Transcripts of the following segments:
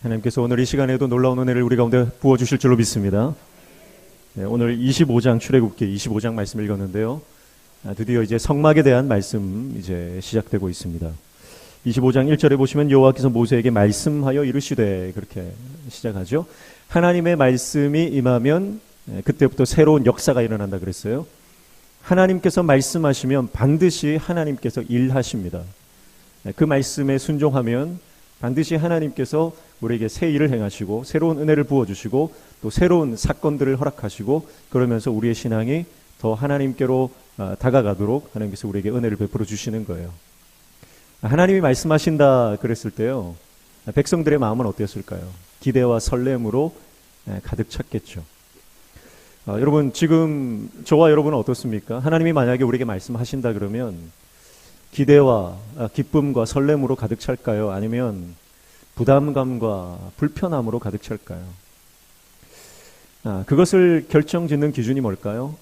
하나님께서 오늘 이 시간에도 놀라운 은혜를 우리 가운데 부어주실 줄로 믿습니다. 네, 오늘 25장 출애굽기 25장 말씀 읽었는데요. 드디어 이제 성막에 대한 말씀 이제 시작되고 있습니다. 25장 1절에 보시면 여호와께서 모세에게 말씀하여 이르시되 그렇게 시작하죠. 하나님의 말씀이 임하면 그때부터 새로운 역사가 일어난다 그랬어요. 하나님께서 말씀하시면 반드시 하나님께서 일하십니다. 그 말씀에 순종하면 반드시 하나님께서 우리에게 새 일을 행하시고 새로운 은혜를 부어주시고 또 새로운 사건들을 허락하시고 그러면서 우리의 신앙이 더 하나님께로 다가가도록 하나님께서 우리에게 은혜를 베풀어 주시는 거예요. 하나님이 말씀하신다 그랬을 때요, 백성들의 마음은 어땠을까요? 기대와 설렘으로 가득 찼겠죠. 여러분, 지금 저와 여러분은 어떻습니까? 하나님이 만약에 우리에게 말씀하신다 그러면 기대와 기쁨과 설렘으로 가득 찰까요? 아니면 부담감과 불편함으로 가득 찰까요? 그것을 결정짓는 기준이 뭘까요?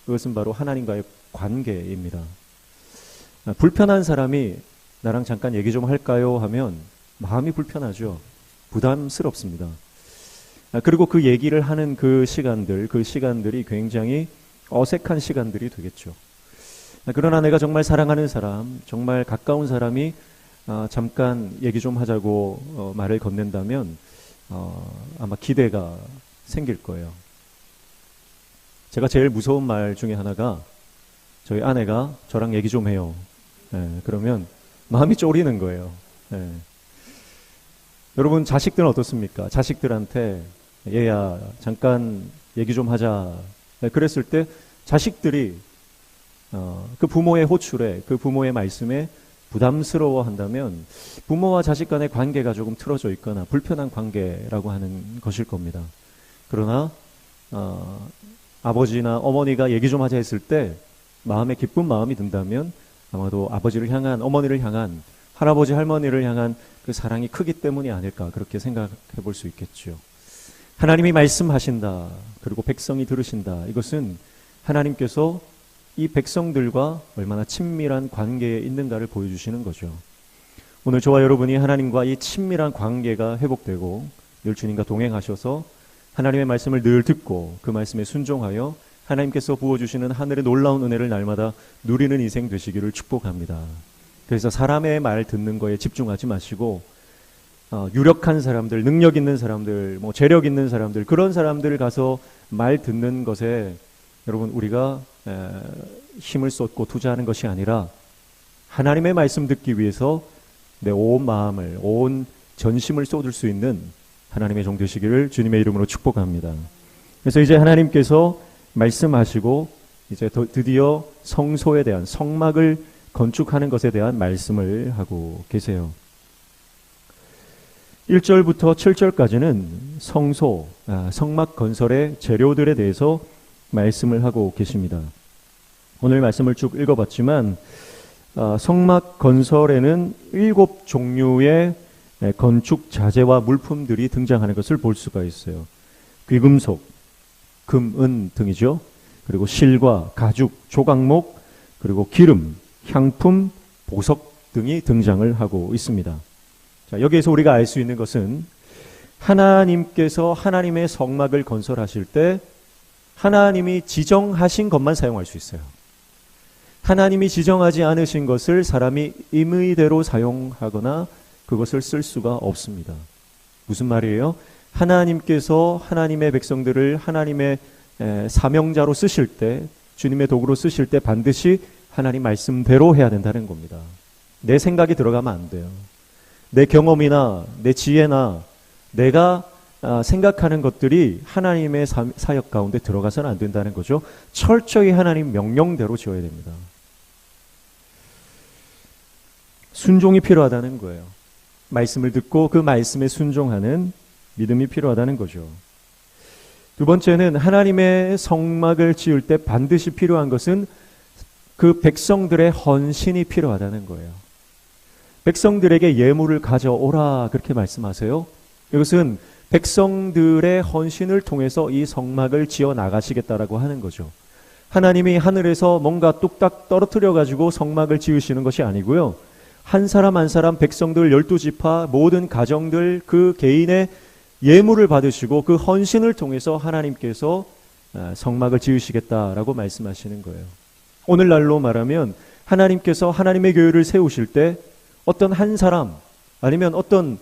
그것은 바로 하나님과의 관계입니다. 불편한 사람이 나랑 잠깐 얘기 좀 할까요? 하면 마음이 불편하죠. 부담스럽습니다. 그리고 그 얘기를 하는 그 시간들이 굉장히 어색한 시간들이 되겠죠. 그러나 내가 정말 사랑하는 사람, 정말 가까운 사람이 잠깐 얘기 좀 하자고 말을 건넨다면 아마 기대가 생길 거예요. 제가 제일 무서운 말 중에 하나가 저희 아내가 저랑 얘기 좀 해요. 그러면 마음이 쫄이는 거예요. 여러분, 자식들은 어떻습니까? 자식들한테 얘야 잠깐 얘기 좀 하자 그랬을 때 자식들이 그 부모의 호출에, 그 부모의 말씀에 부담스러워 한다면 부모와 자식 간의 관계가 조금 틀어져 있거나 불편한 관계라고 하는 것일 겁니다. 그러나 아버지나 어머니가 얘기 좀 하자 했을 때 마음에 기쁜 마음이 든다면 아마도 아버지를 향한, 어머니를 향한, 할아버지 할머니를 향한 그 사랑이 크기 때문이 아닐까, 그렇게 생각해 볼 수 있겠죠. 하나님이 말씀하신다, 그리고 백성이 들으신다, 이것은 하나님께서 이 백성들과 얼마나 친밀한 관계에 있는가를 보여주시는 거죠. 오늘 저와 여러분이 하나님과 이 친밀한 관계가 회복되고 늘 주님과 동행하셔서 하나님의 말씀을 늘 듣고 그 말씀에 순종하여 하나님께서 부어주시는 하늘의 놀라운 은혜를 날마다 누리는 인생 되시기를 축복합니다. 그래서 사람의 말 듣는 거에 집중하지 마시고 유력한 사람들, 능력 있는 사람들, 재력 있는 사람들, 그런 사람들 가서 말 듣는 것에 여러분, 우리가 힘을 쏟고 투자하는 것이 아니라 하나님의 말씀 듣기 위해서 내 온 마음을, 온 전심을 쏟을 수 있는 하나님의 종 되시기를 주님의 이름으로 축복합니다. 그래서 이제 하나님께서 말씀하시고 이제 드디어 성소에 대한, 성막을 건축하는 것에 대한 말씀을 하고 계세요. 1절부터 7절까지는 성소, 성막 건설의 재료들에 대해서 말씀을 하고 계십니다. 오늘 말씀을 쭉 읽어봤지만 성막 건설에는 7종류의 건축 자재와 물품들이 등장하는 것을 볼 수가 있어요. 귀금속, 금, 은 등이죠. 그리고 실과 가죽, 조각목, 그리고 기름, 향품, 보석 등이 등장을 하고 있습니다. 자, 여기에서 우리가 알 수 있는 것은 하나님께서 하나님의 성막을 건설하실 때 하나님이 지정하신 것만 사용할 수 있어요. 하나님이 지정하지 않으신 것을 사람이 임의대로 사용하거나 그것을 쓸 수가 없습니다. 무슨 말이에요? 하나님께서 하나님의 백성들을 하나님의 사명자로 쓰실 때, 주님의 도구로 쓰실 때 반드시 하나님 말씀대로 해야 된다는 겁니다. 내 생각이 들어가면 안 돼요. 내 경험이나 내 지혜나 내가 생각하는 것들이 하나님의 사역 가운데 들어가서는 안 된다는 거죠. 철저히 하나님 명령대로 지어야 됩니다. 순종이 필요하다는 거예요. 말씀을 듣고 그 말씀에 순종하는 믿음이 필요하다는 거죠. 두 번째는 하나님의 성막을 지을 때 반드시 필요한 것은 그 백성들의 헌신이 필요하다는 거예요. 백성들에게 예물을 가져오라 그렇게 말씀하세요. 이것은 백성들의 헌신을 통해서 이 성막을 지어 나가시겠다라고 하는 거죠. 하나님이 하늘에서 뭔가 뚝딱 떨어뜨려 가지고 성막을 지으시는 것이 아니고요. 한 사람 한 사람 백성들 12지파 모든 가정들 그 개인의 예물을 받으시고 그 헌신을 통해서 하나님께서 성막을 지으시겠다라고 말씀하시는 거예요. 오늘날로 말하면 하나님께서 하나님의 교회를 세우실 때 어떤 한 사람 아니면 어떤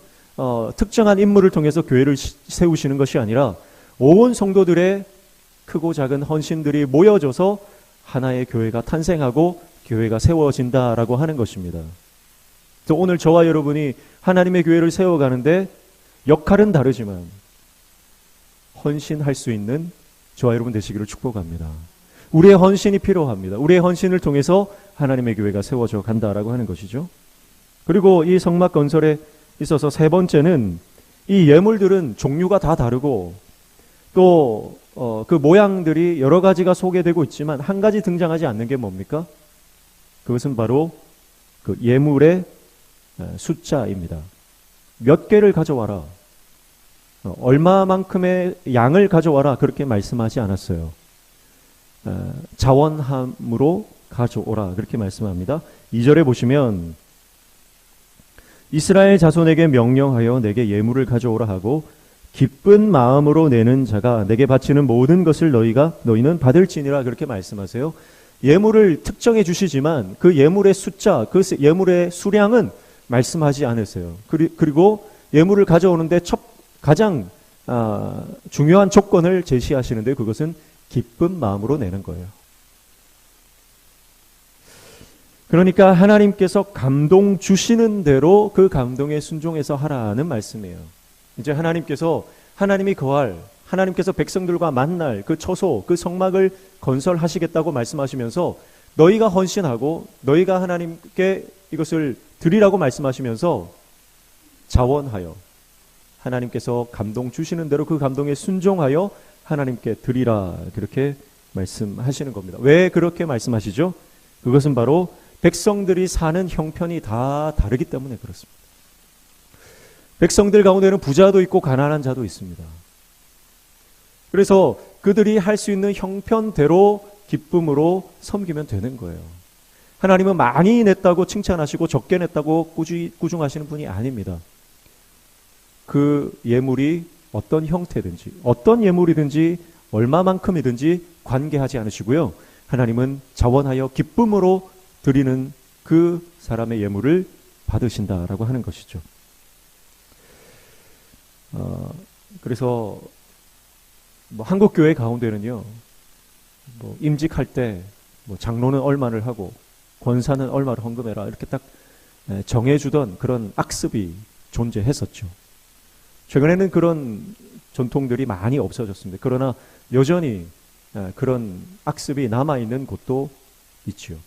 특정한 인물을 통해서 교회를 세우시는 것이 아니라 온 성도들의 크고 작은 헌신들이 모여져서 하나의 교회가 탄생하고 교회가 세워진다라고 하는 것입니다. 또 오늘 저와 여러분이 하나님의 교회를 세워가는데 역할은 다르지만 헌신할 수 있는 저와 여러분 되시기를 축복합니다. 우리의 헌신이 필요합니다. 우리의 헌신을 통해서 하나님의 교회가 세워져 간다라고 하는 것이죠. 그리고 이 성막 건설에 있어서 세 번째는 이 예물들은 종류가 다 다르고 또 그 모양들이 여러 가지가 소개되고 있지만 한 가지 등장하지 않는 게 뭡니까? 그것은 바로 그 예물의 숫자입니다. 몇 개를 가져와라. 얼마만큼의 양을 가져와라. 그렇게 말씀하지 않았어요. 자원함으로 가져오라. 그렇게 말씀합니다. 2절에 보시면 이스라엘 자손에게 명령하여 내게 예물을 가져오라 하고 기쁜 마음으로 내는 자가 내게 바치는 모든 것을 너희는 받을지니라. 그렇게 말씀하세요. 예물을 특정해 주시지만 그 예물의 숫자, 그 예물의 수량은 말씀하지 않으세요. 그리고 예물을 가져오는데 가장 중요한 조건을 제시하시는데 그것은 기쁜 마음으로 내는 거예요. 그러니까 하나님께서 감동 주시는 대로 그 감동에 순종해서 하라는 말씀이에요. 이제 하나님께서 백성들과 만날 그 처소, 그 성막을 건설하시겠다고 말씀하시면서 너희가 헌신하고 너희가 하나님께 이것을 드리라고 말씀하시면서 자원하여 하나님께서 감동 주시는 대로 그 감동에 순종하여 하나님께 드리라 그렇게 말씀하시는 겁니다. 왜 그렇게 말씀하시죠? 그것은 바로 백성들이 사는 형편이 다 다르기 때문에 그렇습니다. 백성들 가운데는 부자도 있고 가난한 자도 있습니다. 그래서 그들이 할 수 있는 형편대로 기쁨으로 섬기면 되는 거예요. 하나님은 많이 냈다고 칭찬하시고 적게 냈다고 꾸중하시는 분이 아닙니다. 그 예물이 어떤 형태든지 어떤 예물이든지 얼마만큼이든지 관계하지 않으시고요. 하나님은 자원하여 기쁨으로 드리는 그 사람의 예물을 받으신다라고 하는 것이죠. 그래서 한국 교회 가운데는요, 임직할 때 장로는 얼마를 하고 권사는 얼마를 헌금해라 이렇게 딱 정해주던 그런 악습이 존재했었죠. 최근에는 그런 전통들이 많이 없어졌습니다. 그러나 여전히 그런 악습이 남아있는 곳도 있지요.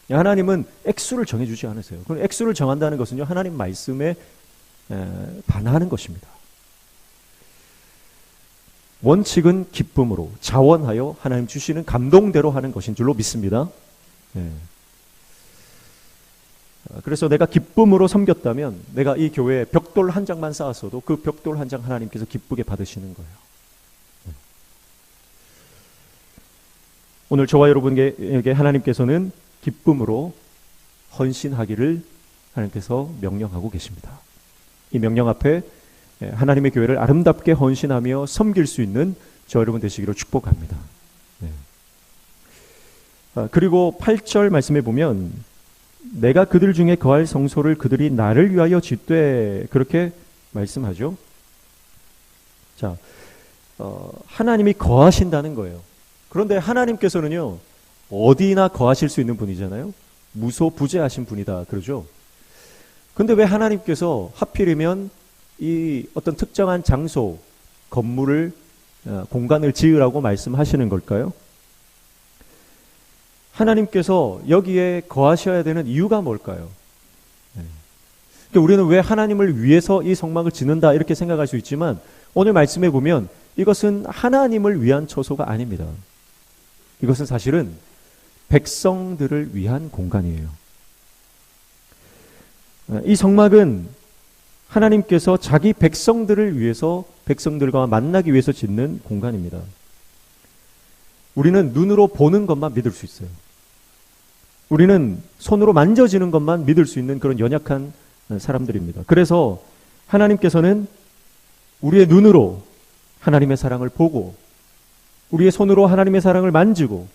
하나님은 액수를 정해주지 않으세요. 그럼 액수를 정한다는 것은요, 하나님 말씀에 반하는 것입니다. 원칙은 기쁨으로 자원하여 하나님 주시는 감동대로 하는 것인 줄로 믿습니다. 그래서 내가 기쁨으로 섬겼다면 내가 이 교회에 벽돌 한 장만 쌓았어도 그 벽돌 한 장 하나님께서 기쁘게 받으시는 거예요. 오늘 저와 여러분에게 하나님께서는 기쁨으로 헌신하기를 하나님께서 명령하고 계십니다. 이 명령 앞에 하나님의 교회를 아름답게 헌신하며 섬길 수 있는 저 여러분 되시기를 축복합니다. 그리고 8절 말씀에 보면 내가 그들 중에 거할 성소를 그들이 나를 위하여 짓되 그렇게 말씀하죠. 자, 하나님이 거하신다는 거예요. 그런데 하나님께서는요, 어디나 거하실 수 있는 분이잖아요. 무소부재하신 분이다 그러죠. 근데 왜 하나님께서 하필이면 이 어떤 특정한 장소, 건물을, 공간을 지으라고 말씀하시는 걸까요? 하나님께서 여기에 거하셔야 되는 이유가 뭘까요? 그러니까 우리는 왜 하나님을 위해서 이 성막을 짓는다 이렇게 생각할 수 있지만 오늘 말씀에 보면 이것은 하나님을 위한 처소가 아닙니다. 이것은 사실은 백성들을 위한 공간이에요. 이 성막은 하나님께서 자기 백성들을 위해서 백성들과 만나기 위해서 짓는 공간입니다. 우리는 눈으로 보는 것만 믿을 수 있어요. 우리는 손으로 만져지는 것만 믿을 수 있는 그런 연약한 사람들입니다. 그래서 하나님께서는 우리의 눈으로 하나님의 사랑을 보고, 우리의 손으로 하나님의 사랑을 만지고,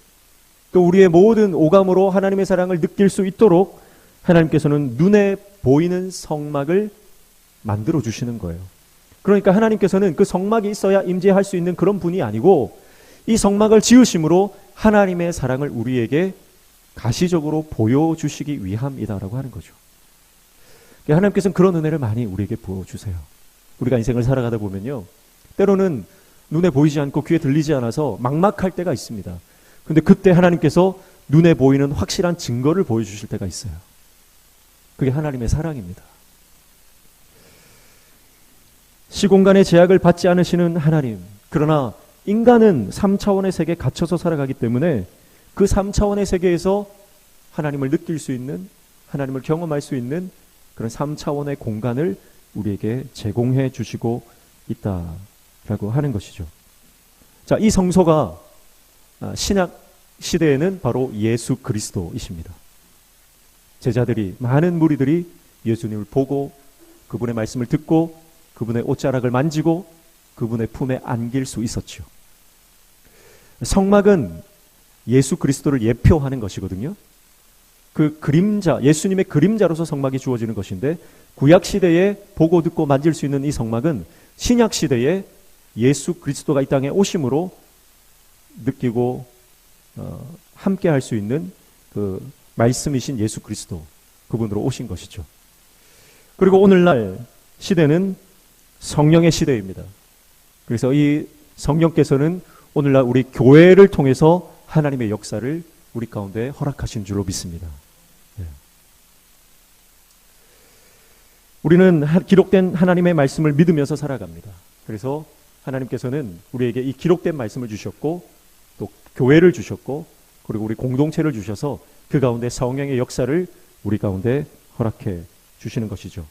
또 우리의 모든 오감으로 하나님의 사랑을 느낄 수 있도록 하나님께서는 눈에 보이는 성막을 만들어 주시는 거예요. 그러니까 하나님께서는 그 성막이 있어야 임재할 수 있는 그런 분이 아니고, 이 성막을 지으심으로 하나님의 사랑을 우리에게 가시적으로 보여주시기 위함이다라고 하는 거죠. 하나님께서는 그런 은혜를 많이 우리에게 부어주세요. 우리가 인생을 살아가다 보면요, 때로는 눈에 보이지 않고 귀에 들리지 않아서 막막할 때가 있습니다. 근데 그때 하나님께서 눈에 보이는 확실한 증거를 보여주실 때가 있어요. 그게 하나님의 사랑입니다. 시공간의 제약을 받지 않으시는 하나님, 그러나 인간은 3차원의 세계에 갇혀서 살아가기 때문에 그 3차원의 세계에서 하나님을 느낄 수 있는, 하나님을 경험할 수 있는 그런 3차원의 공간을 우리에게 제공해 주시고 있다라고 하는 것이죠. 자, 이 성소가 신약 시대에는 바로 예수 그리스도이십니다. 제자들이, 많은 무리들이 예수님을 보고 그분의 말씀을 듣고 그분의 옷자락을 만지고 그분의 품에 안길 수 있었죠. 성막은 예수 그리스도를 예표하는 것이거든요. 그 그림자, 예수님의 그림자로서 성막이 주어지는 것인데, 구약 시대에 보고 듣고 만질 수 있는 이 성막은 신약 시대에 예수 그리스도가 이 땅에 오심으로 느끼고 함께 할 수 있는 그 말씀이신 예수 그리스도, 그분으로 오신 것이죠. 그리고 오늘날 시대는 성령의 시대입니다. 그래서 이 성령께서는 오늘날 우리 교회를 통해서 하나님의 역사를 우리 가운데 허락하신 줄로 믿습니다. 네. 우리는 기록된 하나님의 말씀을 믿으면서 살아갑니다. 그래서 하나님께서는 우리에게 이 기록된 말씀을 주셨고, 또 교회를 주셨고, 그리고 우리 공동체를 주셔서 그 가운데 성령의 역사를 우리 가운데 허락해 주시는 것이죠.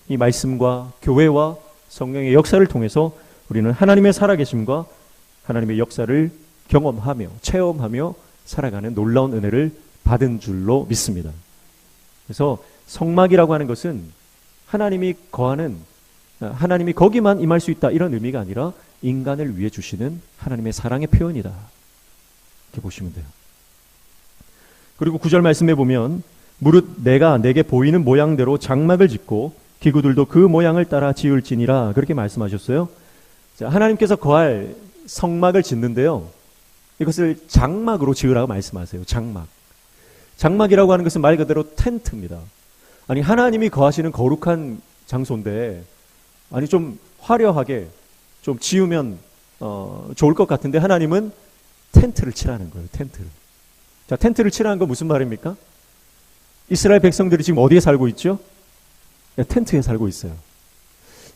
이 말씀과 교회와 성령의 역사를 통해서 우리는 하나님의 살아계심과 하나님의 역사를 경험하며 체험하며 살아가는 놀라운 은혜를 받은 줄로 믿습니다. 그래서 성막이라고 하는 것은 하나님이 거하는, 하나님이 거기만 임할 수 있다, 이런 의미가 아니라 인간을 위해 주시는 하나님의 사랑의 표현이다, 이렇게 보시면 돼요. 그리고 9절 말씀에 보면 무릇 내가 내게 보이는 모양대로 장막을 짓고 기구들도 그 모양을 따라 지을지니라, 그렇게 말씀하셨어요. 자, 하나님께서 거할 성막을 짓는데요, 이것을 장막으로 지으라고 말씀하세요. 장막. 장막이라고 하는 것은 말 그대로 텐트입니다. 아니, 하나님이 거하시는 거룩한 장소인데, 아니 좀 화려하게 좀 지으면 좋을 것 같은데 하나님은 텐트를 치라는 거예요. 텐트를. 자, 텐트를 치라는 건 무슨 말입니까? 이스라엘 백성들이 지금 어디에 살고 있죠? 텐트에 살고 있어요.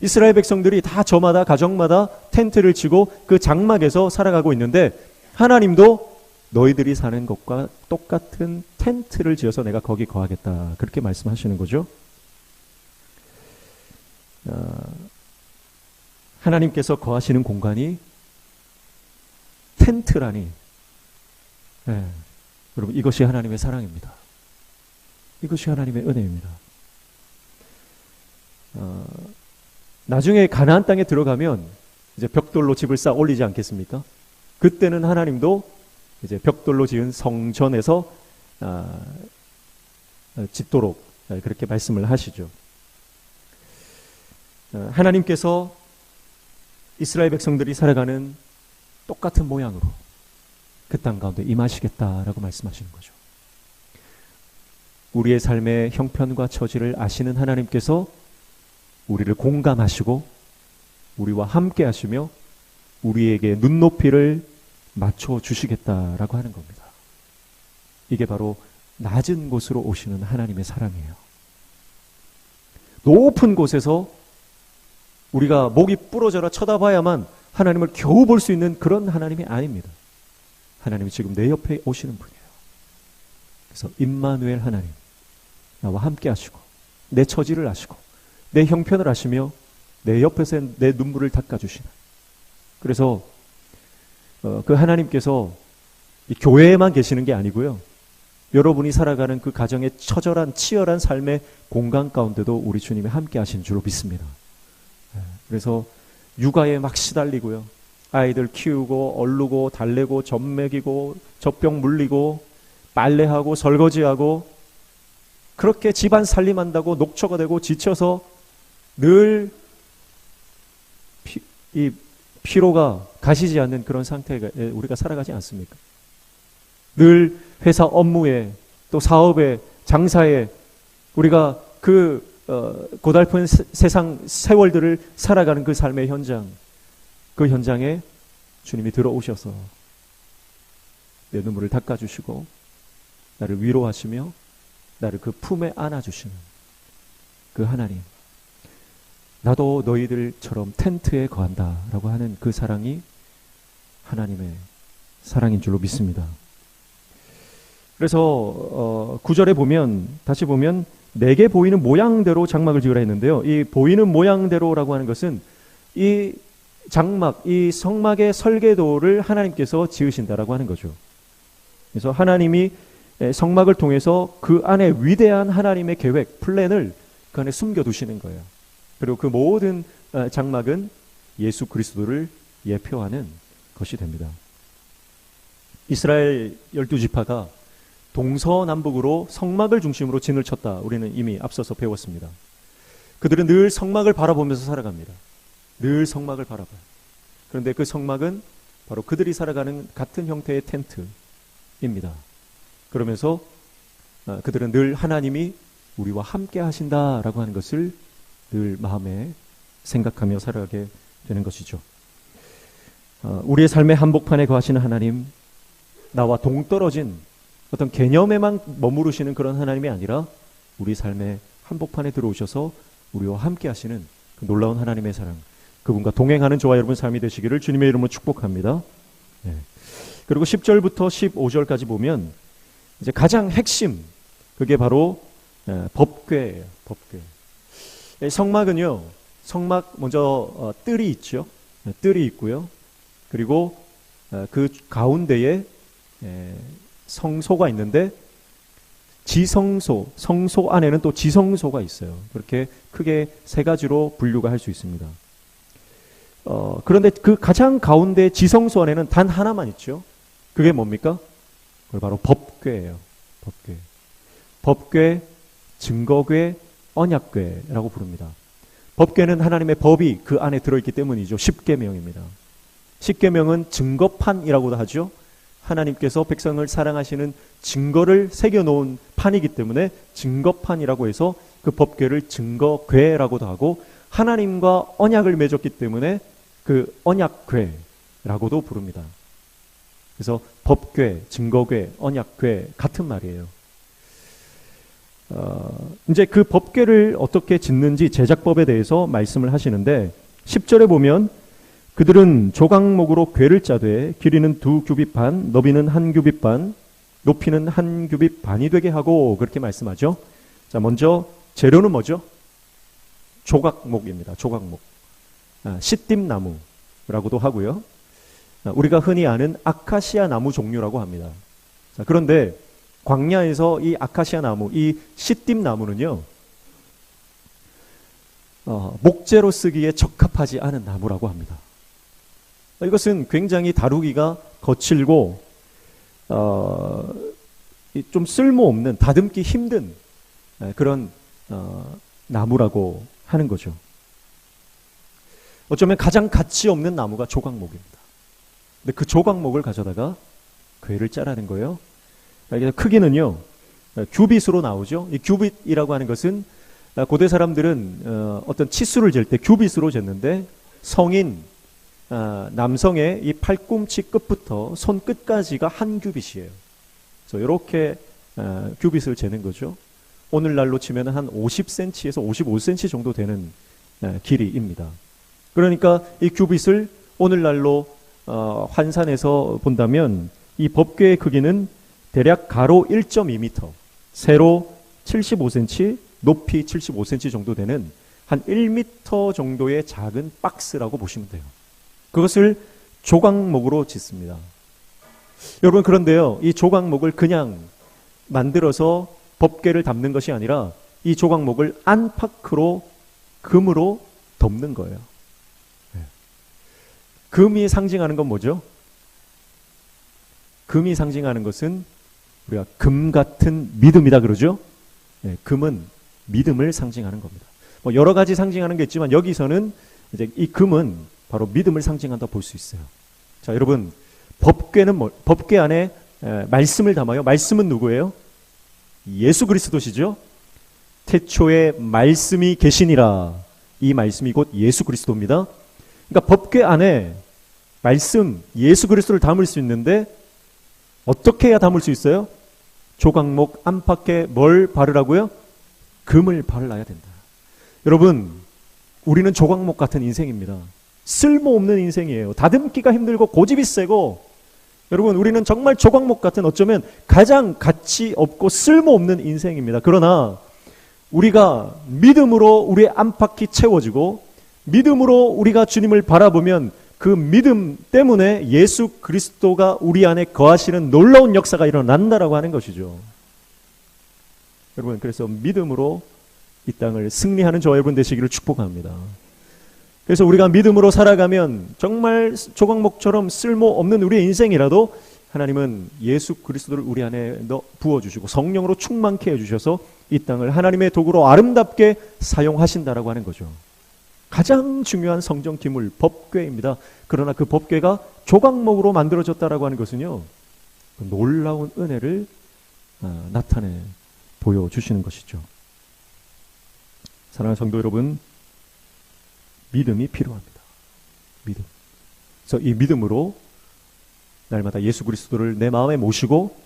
이스라엘 백성들이 다 저마다, 가정마다 텐트를 치고 그 장막에서 살아가고 있는데, 하나님도 너희들이 사는 것과 똑같은 텐트를 지어서 내가 거기 거하겠다, 그렇게 말씀하시는 거죠. 하나님께서 거하시는 공간이 텐트라니, 네, 여러분, 이것이 하나님의 사랑입니다. 이것이 하나님의 은혜입니다. 나중에 가나안 땅에 들어가면 이제 벽돌로 집을 쌓아 올리지 않겠습니까? 그때는 하나님도 이제 벽돌로 지은 성전에서 짓도록 그렇게 말씀을 하시죠. 하나님께서 이스라엘 백성들이 살아가는 똑같은 모양으로 그 땅 가운데 임하시겠다라고 말씀하시는 거죠. 우리의 삶의 형편과 처지를 아시는 하나님께서 우리를 공감하시고 우리와 함께 하시며 우리에게 눈높이를 맞춰 주시겠다라고 하는 겁니다. 이게 바로 낮은 곳으로 오시는 하나님의 사랑이에요. 높은 곳에서 우리가 목이 부러져라 쳐다봐야만 하나님을 겨우 볼 수 있는 그런 하나님이 아닙니다. 하나님이 지금 내 옆에 오시는 분이에요. 그래서 임마누엘 하나님, 나와 함께 하시고 내 처지를 아시고 내 형편을 아시며 내 옆에서 내 눈물을 닦아주시는, 그래서 그 하나님께서 이 교회에만 계시는 게 아니고요, 여러분이 살아가는 그 가정의 처절한 치열한 삶의 공간 가운데도 우리 주님이 함께 하신 줄로 믿습니다. 그래서 육아에 막 시달리고요. 아이들 키우고 얼르고 달래고 젖 먹이고 젖병 물리고 빨래하고 설거지하고 그렇게 집안 살림한다고 녹초가 되고 지쳐서 늘 이 피로가 가시지 않는 그런 상태에 우리가 살아가지 않습니까? 늘 회사 업무에 또 사업에 장사에 우리가 그 고달픈 세상 세월들을 살아가는 그 삶의 현장, 그 현장에 주님이 들어오셔서 내 눈물을 닦아주시고 나를 위로하시며 나를 그 품에 안아주시는 그 하나님, 나도 너희들처럼 텐트에 거한다 라고 하는 그 사랑이 하나님의 사랑인 줄로 믿습니다. 그래서 9절에 보면 다시 보면 내게 보이는 모양대로 장막을 지으라 했는데요. 이 보이는 모양대로라고 하는 것은 이 장막, 이 성막의 설계도를 하나님께서 지으신다라고 하는 거죠. 그래서 하나님이 성막을 통해서 그 안에 위대한 하나님의 계획, 플랜을 그 안에 숨겨두시는 거예요. 그리고 그 모든 장막은 예수 그리스도를 예표하는 것이 됩니다. 이스라엘 12지파가 동서남북으로 성막을 중심으로 진을 쳤다. 우리는 이미 앞서서 배웠습니다. 그들은 늘 성막을 바라보면서 살아갑니다. 늘 성막을 바라봐요. 그런데 그 성막은 바로 그들이 살아가는 같은 형태의 텐트입니다. 그러면서 그들은 늘 하나님이 우리와 함께 하신다라고 하는 것을 늘 마음에 생각하며 살아가게 되는 것이죠. 우리의 삶의 한복판에 거하시는 하나님, 나와 동떨어진 어떤 개념에만 머무르시는 그런 하나님이 아니라 우리 삶의 한복판에 들어오셔서 우리와 함께 하시는 그 놀라운 하나님의 사랑, 그분과 동행하는 저와 여러분 삶이 되시기를 주님의 이름으로 축복합니다. 네. 그리고 10절부터 15절까지 보면 이제 가장 핵심, 그게 바로 법궤예요. 법궤. 성막은요, 성막 먼저 뜰이 있죠. 뜰이 있고요. 그리고 그 가운데에 성소가 있는데 지성소, 성소 안에는 또 지성소가 있어요. 그렇게 크게 세 가지로 분류가 할 수 있습니다. 그런데 그 가장 가운데 지성소 안에는 단 하나만 있죠. 그게 뭡니까? 그걸 바로 법궤예요. 법궤. 법궤, 증거궤, 언약궤라고 부릅니다. 법궤는 하나님의 법이 그 안에 들어있기 때문이죠. 십계명입니다. 십계명은 증거판이라고도 하죠. 하나님께서 백성을 사랑하시는 증거를 새겨놓은 판이기 때문에 증거판이라고 해서 그 법궤를 증거궤라고도 하고, 하나님과 언약을 맺었기 때문에 그 언약궤라고도 부릅니다. 그래서 법궤, 증거궤, 언약궤 같은 말이에요. 이제 그 법궤를 어떻게 짓는지 제작법에 대해서 말씀을 하시는데 10절에 보면 그들은 조각목으로 궤를 짜되 길이는 2규빗 반, 너비는 1규빗 반, 높이는 1규빗 반이 되게 하고, 그렇게 말씀하죠. 자, 먼저 재료는 뭐죠? 조각목입니다. 조각목. 시띠나무라고도 하고요. 우리가 흔히 아는 아카시아 나무 종류라고 합니다. 자, 그런데 광야에서 이 아카시아 나무, 이 시띠나무는요, 목재로 쓰기에 적합하지 않은 나무라고 합니다. 이것은 굉장히 다루기가 거칠고 좀 쓸모없는, 다듬기 힘든 그런 나무라고 하는 거죠. 어쩌면 가장 가치 없는 나무가 조각목입니다. 근데 그 조각목을 가져다가 궤를 짜라는 거예요. 크기는요, 규빗으로 나오죠. 이 규빗이라고 하는 것은 고대 사람들은 어떤 치수를 잴 때 규빗으로 쟀는데, 성인 남성의 이 팔꿈치 끝부터 손 끝까지가 1규빗이에요. 그래서 이렇게 규빗을 재는 거죠. 오늘날로 치면 한 50cm에서 55cm 정도 되는 길이입니다. 그러니까 이 규빗을 오늘날로 환산해서 본다면 이 법궤의 크기는 대략 가로 1.2m, 세로 75cm, 높이 75cm 정도 되는 한 1m 정도의 작은 박스라고 보시면 돼요. 그것을 조각목으로 짓습니다. 여러분, 그런데요, 이 조각목을 그냥 만들어서 법궤를 담는 것이 아니라 이 조각목을 안팎으로 금으로 덮는 거예요. 금이 상징하는 건 뭐죠? 금이 상징하는 것은 우리가 금 같은 믿음이다 그러죠? 금은 믿음을 상징하는 겁니다. 뭐 여러 가지 상징하는 게 있지만 여기서는 이제 이 금은 바로 믿음을 상징한다 볼 수 있어요. 자, 여러분, 법궤는 법궤 안에 말씀을 담아요. 말씀은 누구예요? 예수 그리스도시죠? 태초에 말씀이 계시니라. 이 말씀이 곧 예수 그리스도입니다. 그러니까 법궤 안에 말씀, 예수 그리스도를 담을 수 있는데 어떻게 해야 담을 수 있어요? 조각목 안팎에 뭘 바르라고요? 금을 발라야 된다. 여러분, 우리는 조각목 같은 인생입니다. 쓸모없는 인생이에요. 다듬기가 힘들고 고집이 세고, 여러분, 우리는 정말 조각목 같은, 어쩌면 가장 가치 없고 쓸모없는 인생입니다. 그러나 우리가 믿음으로 우리의 안팎이 채워지고 믿음으로 우리가 주님을 바라보면 그 믿음 때문에 예수 그리스도가 우리 안에 거하시는 놀라운 역사가 일어난다라고 하는 것이죠. 여러분, 그래서 믿음으로 이 땅을 승리하는 저와 여러분 되시기를 축복합니다. 그래서 우리가 믿음으로 살아가면 정말 조각목처럼 쓸모없는 우리의 인생이라도 하나님은 예수 그리스도를 우리 안에 부어주시고 성령으로 충만케 해주셔서 이 땅을 하나님의 도구로 아름답게 사용하신다라고 하는 거죠. 가장 중요한 성전 기물 법궤입니다. 그러나 그 법궤가 조각목으로 만들어졌다라고 하는 것은요, 놀라운 은혜를 나타내 보여주시는 것이죠. 사랑하는 성도 여러분, 믿음이 필요합니다. 믿음. 그래서 이 믿음으로 날마다 예수 그리스도를 내 마음에 모시고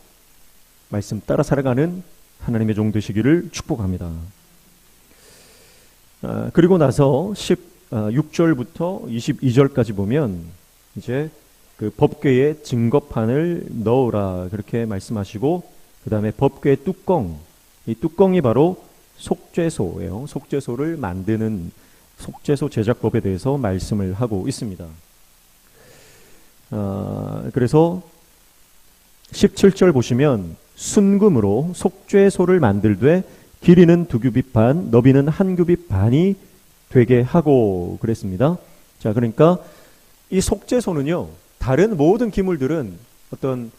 말씀 따라 살아가는 하나님의 종 되시기를 축복합니다. 그리고 나서 16절부터 22절까지 보면 이제 그 법궤에 증거판을 넣으라 그렇게 말씀하시고, 그 다음에 법궤의 뚜껑, 이 뚜껑이 바로 속죄소예요. 속죄소를 만드는 속죄소 제작법에 대해서 말씀을 하고 있습니다. 그래서 17절 보시면 순금으로 속죄소를 만들되 길이는 2규빗 반, 너비는 1규빗 반이 되게 하고 그랬습니다. 자, 그러니까 이 속죄소는요, 다른 모든 기물들은 어떤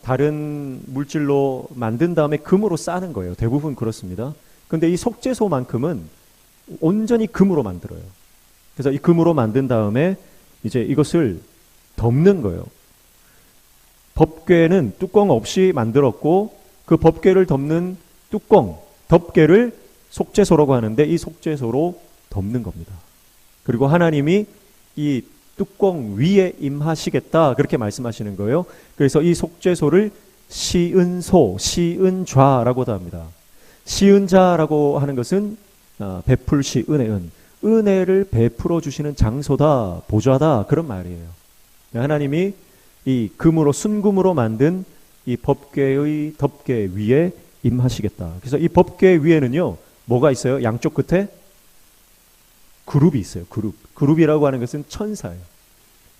다른 물질로 만든 다음에 금으로 싸는 거예요. 대부분 그렇습니다. 그런데 이 속죄소만큼은 온전히 금으로 만들어요. 그래서 이 금으로 만든 다음에 이제 이것을 덮는 거예요. 법궤는 뚜껑 없이 만들었고 그 법궤를 덮는 뚜껑, 덮개를 속죄소라고 하는데 이 속죄소로 덮는 겁니다. 그리고 하나님이 이 뚜껑 위에 임하시겠다 그렇게 말씀하시는 거예요. 그래서 이 속죄소를 시은소, 시은좌라고도 합니다. 시은자라고 하는 것은 베풀시 은혜은, 은혜를 베풀어 주시는 장소다, 보좌다 그런 말이에요. 하나님이 이 금으로, 순금으로 만든 이 법궤의 덮개 위에 임하시겠다. 그래서 이 법궤 위에는요, 뭐가 있어요? 양쪽 끝에 그룹이 있어요. 그룹이라고 하는 것은 천사예요.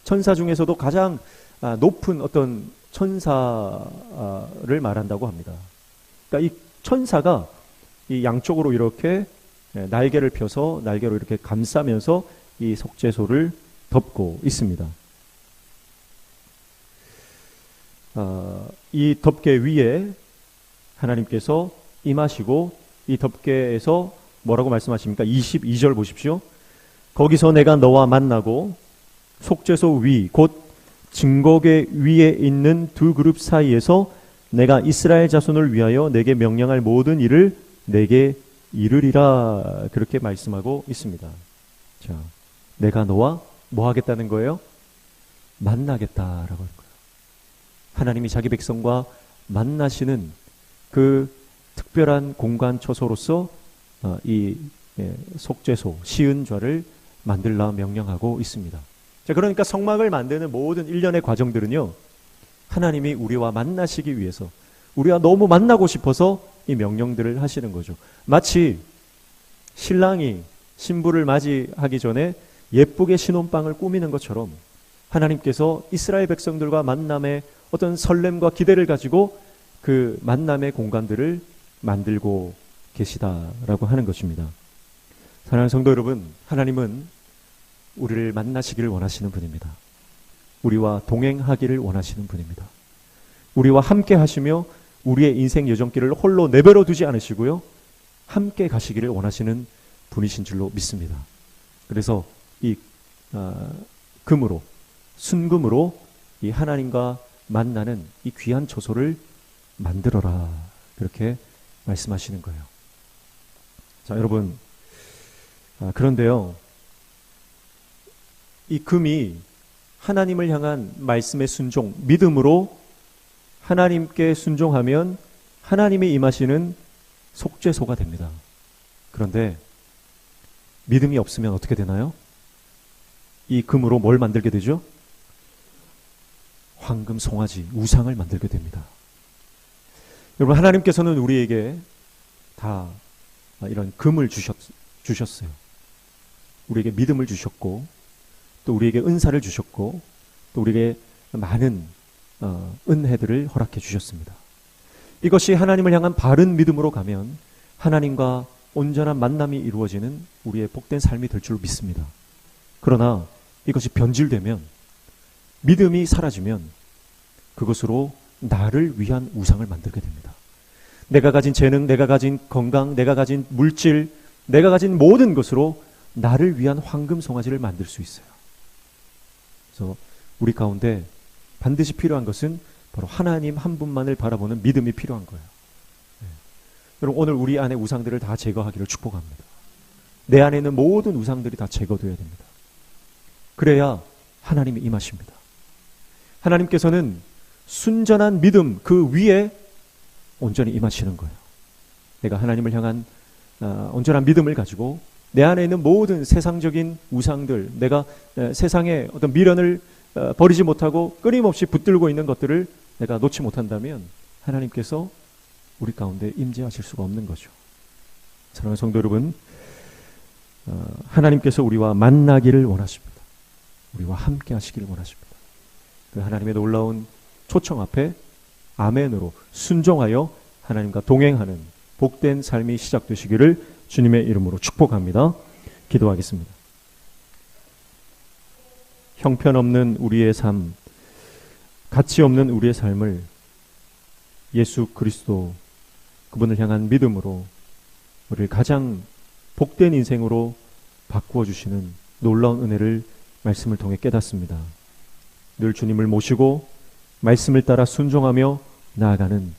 천사 중에서도 가장 높은 어떤 천사를 말한다고 합니다. 그러니까 이 천사가 이 양쪽으로 이렇게 날개를 펴서 날개로 이렇게 감싸면서 이 속죄소를 덮고 있습니다. 이 덮개 위에 하나님께서 임하시고 이 덮개에서 뭐라고 말씀하십니까? 22절 보십시오. 거기서 내가 너와 만나고 속죄소 위 곧 증거궤 위에 있는 2그룹 사이에서 내가 이스라엘 자손을 위하여 내게 명령할 모든 일을 내게 이르리라 그렇게 말씀하고 있습니다. 자, 내가 너와 뭐 하겠다는 거예요? 만나겠다라고 하는 거예요. 하나님이 자기 백성과 만나시는 그 특별한 공간 처소로서 이 속죄소, 시은좌를 만들라 명령하고 있습니다. 자, 그러니까 성막을 만드는 모든 일련의 과정들은요, 하나님이 우리와 만나시기 위해서, 우리가 너무 만나고 싶어서 이 명령들을 하시는 거죠. 마치 신랑이 신부를 맞이하기 전에 예쁘게 신혼방을 꾸미는 것처럼 하나님께서 이스라엘 백성들과 만남의 어떤 설렘과 기대를 가지고 그 만남의 공간들을 만들고 계시다라고 하는 것입니다. 사랑하는 성도 여러분, 하나님은 우리를 만나시기를 원하시는 분입니다. 우리와 동행하기를 원하시는 분입니다. 우리와 함께 하시며 우리의 인생 여정길을 홀로 내버려 두지 않으시고요, 함께 가시기를 원하시는 분이신 줄로 믿습니다. 그래서 이 금으로, 순금으로 이 하나님과 만나는 이 귀한 처소를 만들어라, 그렇게 말씀하시는 거예요. 자, 여러분, 그런데요, 이 금이 하나님을 향한 말씀의 순종, 믿음으로 하나님께 순종하면 하나님이 임하시는 속죄소가 됩니다. 그런데 믿음이 없으면 어떻게 되나요? 이 금으로 뭘 만들게 되죠? 황금, 송아지, 우상을 만들게 됩니다. 여러분, 하나님께서는 우리에게 다 이런 금을 주셨어요. 우리에게 믿음을 주셨고, 또 우리에게 은사를 주셨고, 또 우리에게 많은 은혜들을 허락해 주셨습니다. 이것이 하나님을 향한 바른 믿음으로 가면 하나님과 온전한 만남이 이루어지는 우리의 복된 삶이 될 줄 믿습니다. 그러나 이것이 변질되면, 믿음이 사라지면 그것으로 나를 위한 우상을 만들게 됩니다. 내가 가진 재능, 내가 가진 건강, 내가 가진 물질, 내가 가진 모든 것으로 나를 위한 황금 송아지를 만들 수 있어요. 그래서 우리 가운데 반드시 필요한 것은 바로 하나님 한 분만을 바라보는 믿음이 필요한 거예요. 여러분, 오늘 우리 안에 우상들을 다 제거하기를 축복합니다. 내 안에 있는 모든 우상들이 다 제거되어야 됩니다. 그래야 하나님이 임하십니다. 하나님께서는 순전한 믿음 그 위에 온전히 임하시는 거예요. 내가 하나님을 향한 온전한 믿음을 가지고 내 안에 있는 모든 세상적인 우상들, 내가 세상의 어떤 미련을 버리지 못하고 끊임없이 붙들고 있는 것들을 내가 놓지 못한다면 하나님께서 우리 가운데 임재하실 수가 없는 거죠. 사랑하는 성도 여러분, 하나님께서 우리와 만나기를 원하십니다. 우리와 함께 하시기를 원하십니다. 그 하나님의 놀라운 초청 앞에 아멘으로 순종하여 하나님과 동행하는 복된 삶이 시작되시기를 주님의 이름으로 축복합니다. 기도하겠습니다. 형편없는 우리의 삶, 가치 없는 우리의 삶을 예수 그리스도 그분을 향한 믿음으로 우리를 가장 복된 인생으로 바꾸어 주시는 놀라운 은혜를 말씀을 통해 깨닫습니다. 늘 주님을 모시고 말씀을 따라 순종하며 나아가는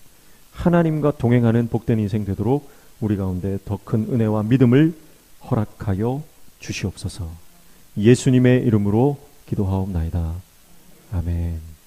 하나님과 동행하는 복된 인생 되도록 우리 가운데 더 큰 은혜와 믿음을 허락하여 주시옵소서. 예수님의 이름으로 기도하옵나이다. 아멘.